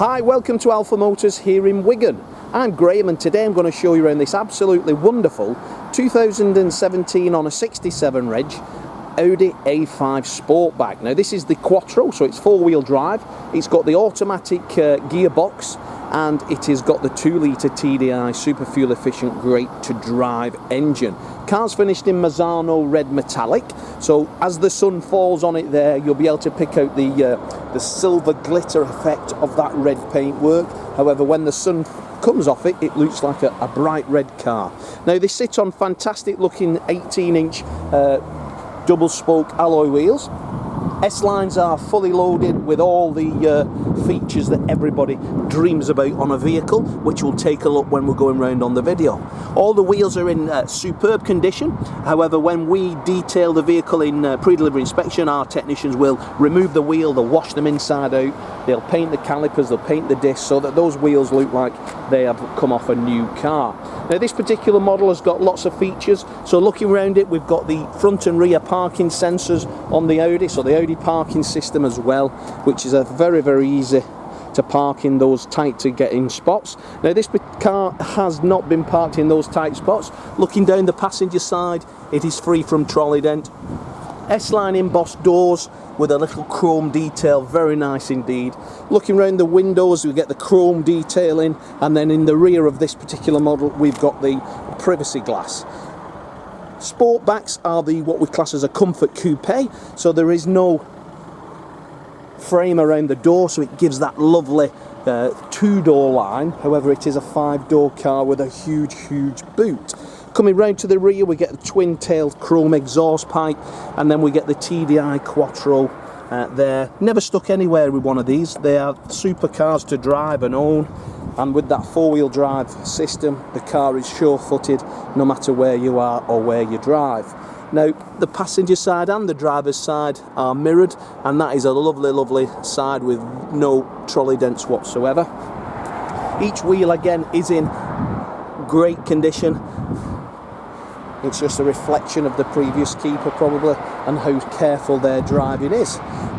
Hi, welcome to Alpha Motors here in Wigan. I'm Graham and today I'm going to show you around this absolutely wonderful 2017 on a 67 reg Audi A5 Sportback. Now this is the Quattro, so it's four-wheel drive. It's got the automatic gearbox and it has got the 2-litre TDI super fuel efficient, great to drive engine. Car's finished in Tango Red Metallic, so as the sun falls on it there, you'll be able to pick out the silver glitter effect of that red paintwork. However, when the sun comes off it, it looks like a bright red car. Now this sits on fantastic looking 18-inch double spoke alloy wheels. S-lines are fully loaded with all the features that everybody dreams about on a vehicle, which we'll take a look when we're going round on the video. All the wheels are in superb condition. However, when we detail the vehicle in pre-delivery inspection, our technicians will remove the wheel, they'll wash them inside out, they'll paint the calipers, they'll paint the discs so that those wheels look like they have come off a new car. Now this particular model has got lots of features, so looking around it, we've got the front and rear parking sensors on the Audi, so the Audi parking system as well, which is a very easy to park in those tight to get in spots. Now this car has not been parked in those tight spots. Looking down the passenger side, it is free from trolley dent. S-line embossed doors with a little chrome detail, very nice indeed. Looking around the windows, we get the chrome detailing, and then in the rear of this particular model we've got the privacy glass. Sportbacks are what we class as a comfort coupe, so there is no frame around the door, so it gives that lovely two-door line. However, it is a 5-door car with a huge boot. Coming round to the rear, we get the twin-tailed chrome exhaust pipe, and then we get the TDI Quattro there. Never stuck anywhere with one of these. They are supercars to drive and own, and with that four-wheel drive system, the car is sure-footed no matter where you are or where you drive. Now, the passenger side and the driver's side are mirrored, and that is a lovely side with no trolley dents whatsoever. Each wheel again is in great condition. It's just a reflection of the previous keeper probably and how careful their driving is.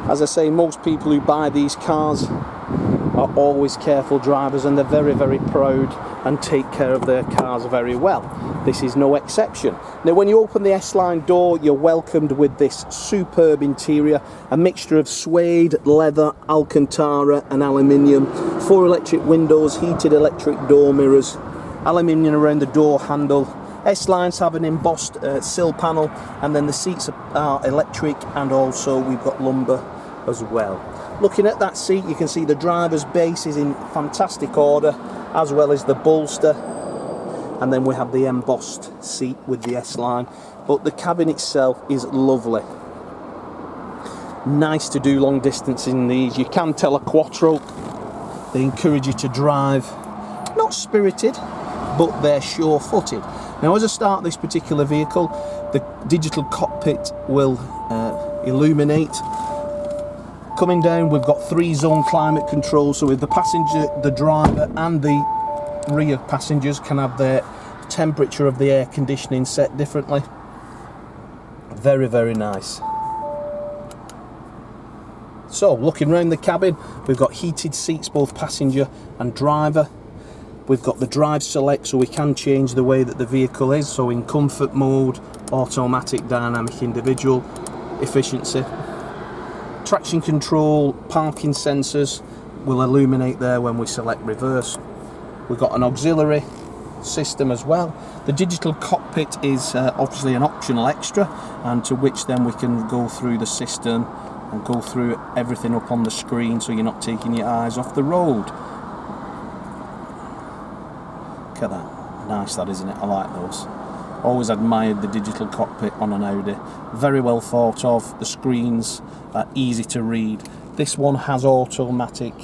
As I say, most people who buy these cars are always careful drivers, and they're very proud and take care of their cars very well. This is no exception. Now when you open the S-line door, you're welcomed with this superb interior, a mixture of suede, leather, Alcantara and aluminium, 4 electric windows, heated electric door mirrors, aluminium around the door handle. S-lines have an embossed sill panel, and then the seats are electric, and also we've got lumbar as well. Looking at that seat, you can see the driver's base is in fantastic order, as well as the bolster, and then we have the embossed seat with the S-line, but the cabin itself is lovely. Nice to do long distance in these. You can tell a Quattro, they encourage you to drive not spirited, but they're sure-footed. Now as I start this particular vehicle, the digital cockpit will illuminate. Coming down, we've got 3-zone climate control, so if the passenger, the driver and the rear passengers can have their temperature of the air conditioning set differently. Very nice. So looking around the cabin, we've got heated seats, both passenger and driver. We've got the drive select, so we can change the way that the vehicle is, so in comfort mode, automatic, dynamic, individual, efficiency. Traction control, parking sensors will illuminate there when we select reverse. We've got an auxiliary system as well. The digital cockpit is obviously an optional extra, and to which then we can go through the system and go through everything up on the screen, so you're not taking your eyes off the road. Look at that. Nice that, isn't it? I like those. Always admired the digital cockpit on an Audi. Very well thought of. The screens are easy to read. This one has automatic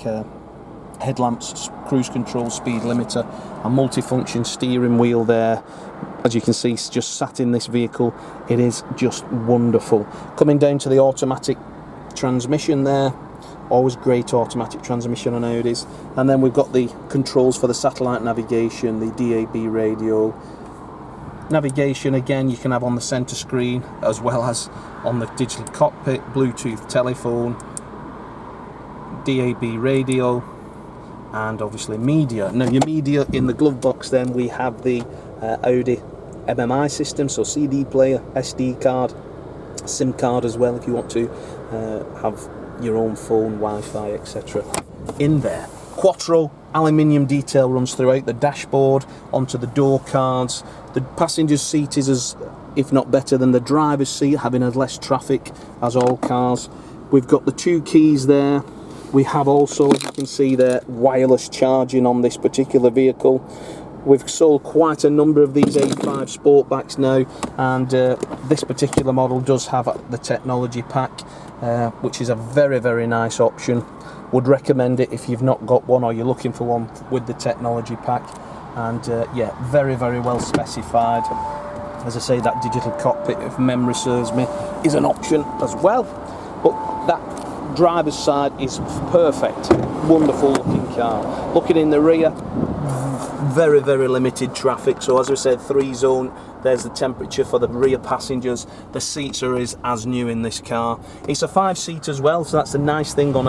headlamps, cruise control, speed limiter, a multifunction steering wheel there. As you can see, it's just sat in this vehicle. It is just wonderful. Coming down to the automatic transmission there. Always great automatic transmission on Audis. And then we've got the controls for the satellite navigation, the DAB radio. Navigation again you can have on the center screen as well as on the digital cockpit, Bluetooth telephone, DAB radio, and obviously media. Now your media in the glove box, then we have the Audi MMI system, so CD player, SD card, SIM card as well if you want to have your own phone, Wi-Fi, etc. in there. Quattro aluminium detail runs throughout the dashboard, onto the door cards. The passenger's seat is as, if not better than the driver's seat, having as less traffic as all cars. We've got the 2 keys there. We have also, as you can see there, wireless charging on this particular vehicle. We've sold quite a number of these A5 Sportbacks now, and this particular model does have the technology pack, which is a very, very nice option. Would recommend it if you've not got one or you're looking for one with the technology pack. And yeah, very, very well specified. As I say, that digital cockpit, if memory serves me, is an option as well. But that driver's side is perfect. Wonderful looking car. Looking in the rear, very, very limited traffic. So as I said, 3-zone. There's the temperature for the rear passengers. The seats are as new in this car. It's a 5-seat as well, so that's the nice thing on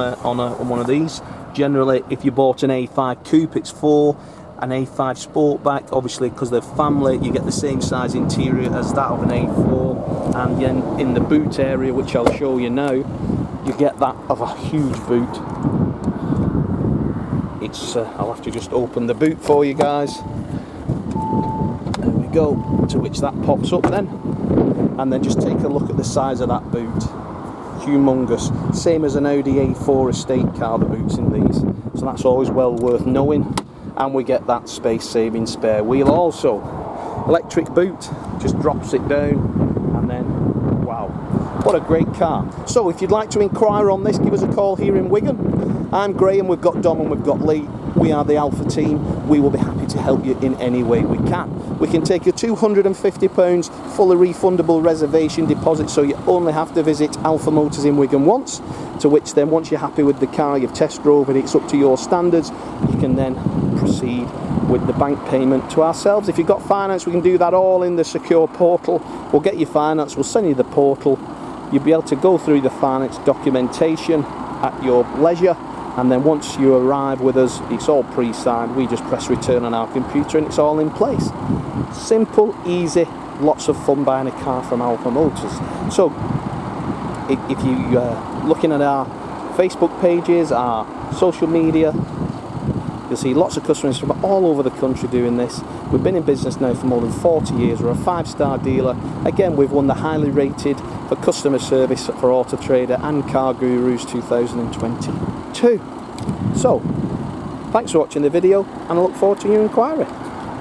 one of these. Generally, if you bought an A5 Coupe, it's 4. An A5 Sportback, obviously, because they're family, you get the same size interior as that of an A4. And then in the boot area, which I'll show you now, you get that of a huge boot. It's I'll have to just open the boot for you guys. There we go, to which that pops up then. And then just take a look at the size of that boot. Humongous. Same as an Audi A4 estate car, the boots in these. So that's always well worth knowing. And we get that space-saving spare wheel also. Electric boot, just drops it down, and then, wow, what a great car. So if you'd like to inquire on this, give us a call here in Wigan. I'm Graham, we've got Dom and we've got Lee. We are the Alpha team. We will be happy to help you in any way we can. We can take a £250 fully refundable reservation deposit, so you only have to visit Alpha Motors in Wigan once, to which then once you're happy with the car, you've test drove it, it's up to your standards, you can then proceed with the bank payment to ourselves. If you've got finance, we can do that all in the secure portal. We'll get you finance, we'll send you the portal. You'll be able to go through the finance documentation at your leisure, and then once you arrive with us, it's all pre-signed. We just press return on our computer and it's all in place. Simple, easy, lots of fun buying a car from Alpha Motors. So if you're looking at our Facebook pages, our social media, you'll see lots of customers from all over the country doing this. We've been in business now for more than 40 years. We're a 5-star dealer. Again, we've won the highly rated for customer service for Auto Trader and Car Gurus 2022. So, thanks for watching the video, and I look forward to your inquiry.